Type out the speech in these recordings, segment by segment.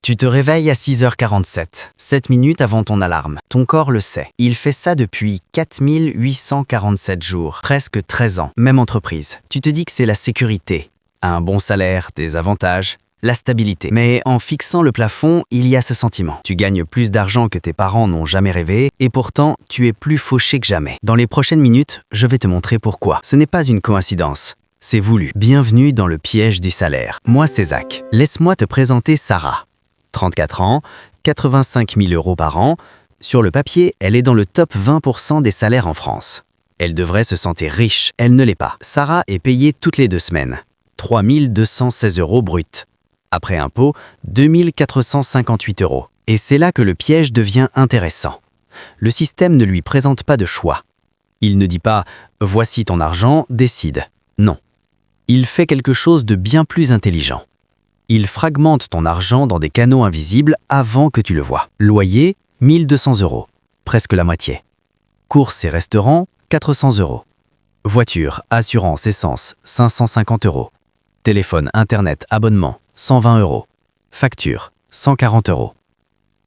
Tu te réveilles à 6h47, 7 minutes avant ton alarme. Ton corps le sait. Il fait ça depuis 4847 jours, presque 13 ans. Même entreprise. Tu te dis que c'est la sécurité. Un bon salaire, des avantages, la stabilité. Mais en fixant le plafond, il y a ce sentiment. Tu gagnes plus d'argent que tes parents n'ont jamais rêvé, et pourtant, tu es plus fauché que jamais. Dans les prochaines minutes, je vais te montrer pourquoi. Ce n'est pas une coïncidence. C'est voulu. Bienvenue dans le piège du salaire. Moi, c'est Zach. Laisse-moi te présenter Sarah. 34 ans, 85 000 euros par an. Sur le papier, elle est dans le top 20% des salaires en France. Elle devrait se sentir riche, elle ne l'est pas. Sarah est payée toutes les 2 semaines. 3 216 euros bruts. Après impôt, 2 458 euros. Et c'est là que le piège devient intéressant. Le système ne lui présente pas de choix. Il ne dit pas « voici ton argent, décide ». Non. Il fait quelque chose de bien plus intelligent. Il fragmente ton argent dans des canaux invisibles avant que tu le vois. Loyer, 1 200 euros, presque la moitié. Courses et restaurants, 400 euros. Voiture, assurance, essence, 550 euros. Téléphone, internet, abonnement, 120 euros. Facture, 140 euros.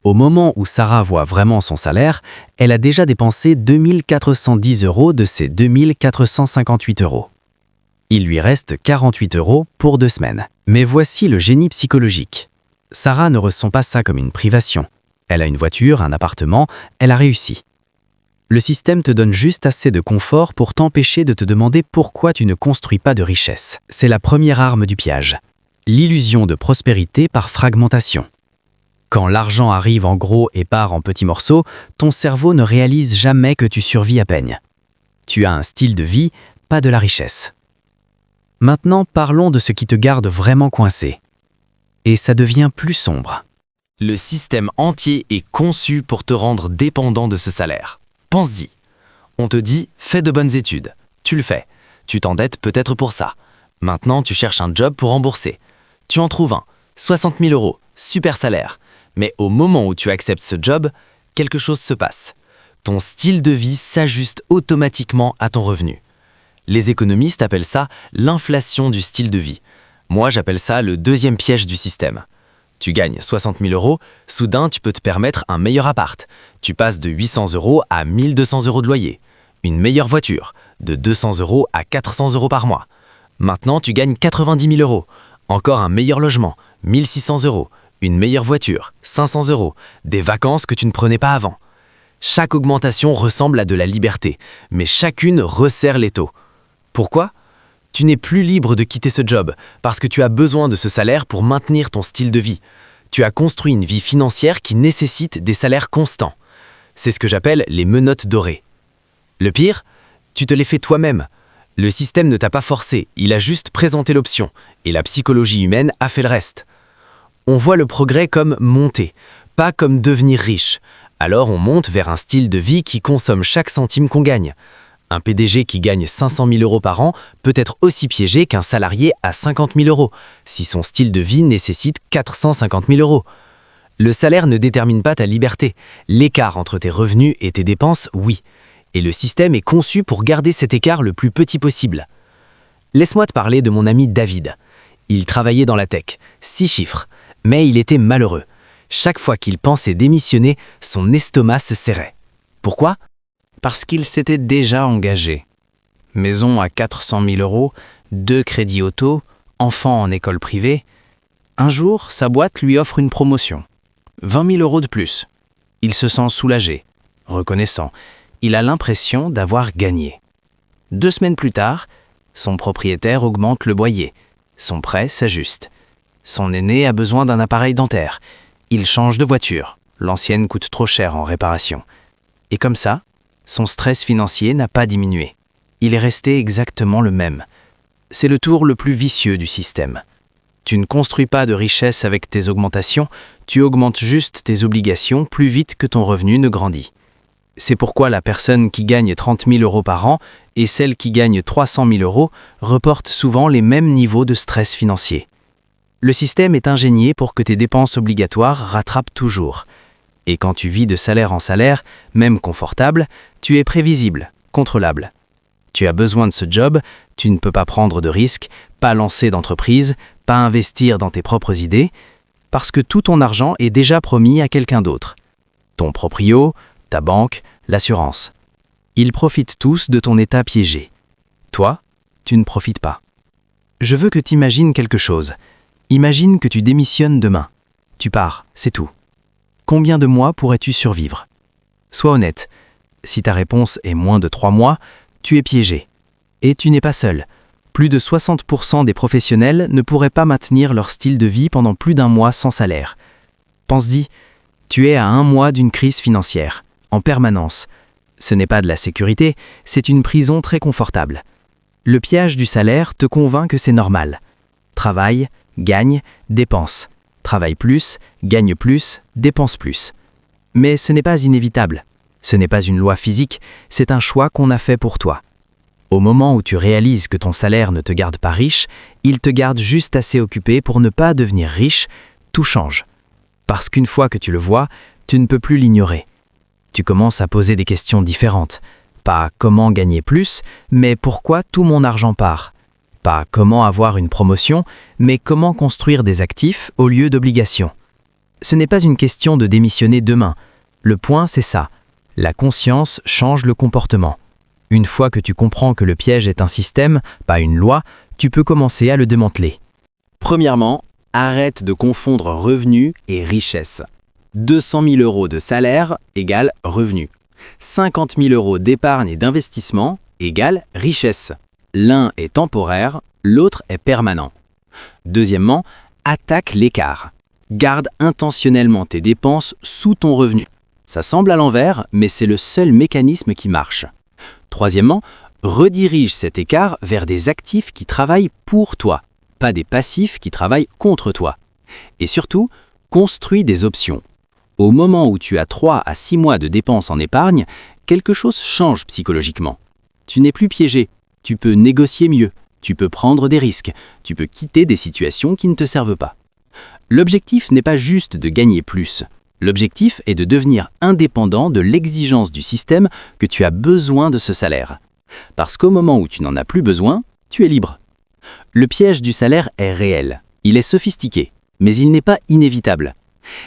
Au moment où Sarah voit vraiment son salaire, elle a déjà dépensé 2 410 euros de ses 2 458 euros. Il lui reste 48 euros pour 2 semaines. Mais voici le génie psychologique. Sarah ne ressent pas ça comme une privation. Elle a une voiture, un appartement, elle a réussi. Le système te donne juste assez de confort pour t'empêcher de te demander pourquoi tu ne construis pas de richesse. C'est la première arme du piège. L'illusion de prospérité par fragmentation. Quand l'argent arrive en gros et part en petits morceaux, ton cerveau ne réalise jamais que tu survis à peine. Tu as un style de vie, pas de la richesse. Maintenant, parlons de ce qui te garde vraiment coincé. Et ça devient plus sombre. Le système entier est conçu pour te rendre dépendant de ce salaire. Pense-y. On te dit « fais de bonnes études ». Tu le fais. Tu t'endettes peut-être pour ça. Maintenant, tu cherches un job pour rembourser. Tu en trouves un. 60 000 euros. Super salaire. Mais au moment où tu acceptes ce job, quelque chose se passe. Ton style de vie s'ajuste automatiquement à ton revenu. Les économistes appellent ça l'inflation du style de vie. Moi, j'appelle ça le deuxième piège du système. Tu gagnes 60 000 euros, soudain, tu peux te permettre un meilleur appart. Tu passes de 800 euros à 1 200 euros de loyer. Une meilleure voiture, de 200 euros à 400 euros par mois. Maintenant, tu gagnes 90 000 euros. Encore un meilleur logement, 1 600 euros. Une meilleure voiture, 500 euros. Des vacances que tu ne prenais pas avant. Chaque augmentation ressemble à de la liberté, mais chacune resserre l'étau. Pourquoi ? Tu n'es plus libre de quitter ce job parce que tu as besoin de ce salaire pour maintenir ton style de vie. Tu as construit une vie financière qui nécessite des salaires constants. C'est ce que j'appelle les menottes dorées. Le pire, tu te les fais toi-même. Le système ne t'a pas forcé, il a juste présenté l'option et la psychologie humaine a fait le reste. On voit le progrès comme monter, pas comme devenir riche. Alors on monte vers un style de vie qui consomme chaque centime qu'on gagne. Un PDG qui gagne 500 000 euros par an peut être aussi piégé qu'un salarié à 50 000 euros, si son style de vie nécessite 450 000 euros. Le salaire ne détermine pas ta liberté. L'écart entre tes revenus et tes dépenses, oui. Et le système est conçu pour garder cet écart le plus petit possible. Laisse-moi te parler de mon ami David. Il travaillait dans la tech, 6 chiffres, mais il était malheureux. Chaque fois qu'il pensait démissionner, son estomac se serrait. Pourquoi ? Parce qu'il s'était déjà engagé. Maison à 400 000 euros, 2 crédits auto, enfant en école privée. Un jour, sa boîte lui offre une promotion. 20 000 euros de plus. Il se sent soulagé, reconnaissant. Il a l'impression d'avoir gagné. 2 semaines plus tard, son propriétaire augmente le loyer. Son prêt s'ajuste. Son aîné a besoin d'un appareil dentaire. Il change de voiture. L'ancienne coûte trop cher en réparation. Et comme ça, son stress financier n'a pas diminué. Il est resté exactement le même. C'est le tour le plus vicieux du système. Tu ne construis pas de richesse avec tes augmentations, tu augmentes juste tes obligations plus vite que ton revenu ne grandit. C'est pourquoi la personne qui gagne 30 000 euros par an et celle qui gagne 300 000 euros reportent souvent les mêmes niveaux de stress financier. Le système est ingénié pour que tes dépenses obligatoires rattrapent toujours. Et quand tu vis de salaire en salaire, même confortable, tu es prévisible, contrôlable. Tu as besoin de ce job, tu ne peux pas prendre de risques, pas lancer d'entreprise, pas investir dans tes propres idées. Parce que tout ton argent est déjà promis à quelqu'un d'autre. Ton proprio, ta banque, l'assurance. Ils profitent tous de ton état piégé. Toi, tu ne profites pas. Je veux que tu imagines quelque chose. Imagine que tu démissionnes demain. Tu pars, c'est tout. Combien de mois pourrais-tu survivre? Sois honnête. Si ta réponse est moins de 3 mois, tu es piégé. Et tu n'es pas seul. Plus de 60% des professionnels ne pourraient pas maintenir leur style de vie pendant plus d'1 mois sans salaire. Pense-y, tu es à 1 mois d'une crise financière, en permanence. Ce n'est pas de la sécurité, c'est une prison très confortable. Le piège du salaire te convainc que c'est normal. Travaille, gagne, dépense. Travaille plus, gagne plus, dépense plus. Mais ce n'est pas inévitable. Ce n'est pas une loi physique, c'est un choix qu'on a fait pour toi. Au moment où tu réalises que ton salaire ne te garde pas riche, il te garde juste assez occupé pour ne pas devenir riche, tout change. Parce qu'une fois que tu le vois, tu ne peux plus l'ignorer. Tu commences à poser des questions différentes. Pas comment gagner plus, mais pourquoi tout mon argent part. Pas comment avoir une promotion, mais comment construire des actifs au lieu d'obligations. Ce n'est pas une question de démissionner demain. Le point, c'est ça. La conscience change le comportement. Une fois que tu comprends que le piège est un système, pas une loi, tu peux commencer à le démanteler. Premièrement, arrête de confondre revenu et richesse. 200 000 euros de salaire égale revenu. 50 000 euros d'épargne et d'investissement égale richesse. L'un est temporaire, l'autre est permanent. Deuxièmement, attaque l'écart. Garde intentionnellement tes dépenses sous ton revenu. Ça semble à l'envers, mais c'est le seul mécanisme qui marche. Troisièmement, redirige cet écart vers des actifs qui travaillent pour toi, pas des passifs qui travaillent contre toi. Et surtout, construis des options. Au moment où tu as 3 à 6 mois de dépenses en épargne, quelque chose change psychologiquement. Tu n'es plus piégé, tu peux négocier mieux, tu peux prendre des risques, tu peux quitter des situations qui ne te servent pas. L'objectif n'est pas juste de gagner plus. L'objectif est de devenir indépendant de l'exigence du système que tu as besoin de ce salaire. Parce qu'au moment où tu n'en as plus besoin, tu es libre. Le piège du salaire est réel. Il est sophistiqué, mais il n'est pas inévitable.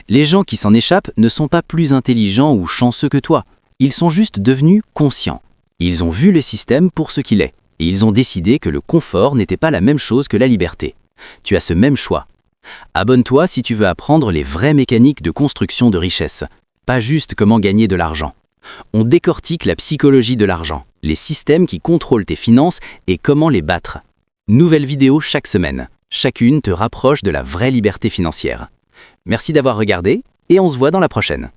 Les gens qui s'en échappent ne sont pas plus intelligents ou chanceux que toi. Ils sont juste devenus conscients. Ils ont vu le système pour ce qu'il est. Et ils ont décidé que le confort n'était pas la même chose que la liberté. Tu as ce même choix. Abonne-toi si tu veux apprendre les vraies mécaniques de construction de richesse, pas juste comment gagner de l'argent. On décortique la psychologie de l'argent, les systèmes qui contrôlent tes finances et comment les battre. Nouvelle vidéo chaque semaine. Chacune te rapproche de la vraie liberté financière. Merci d'avoir regardé et on se voit dans la prochaine.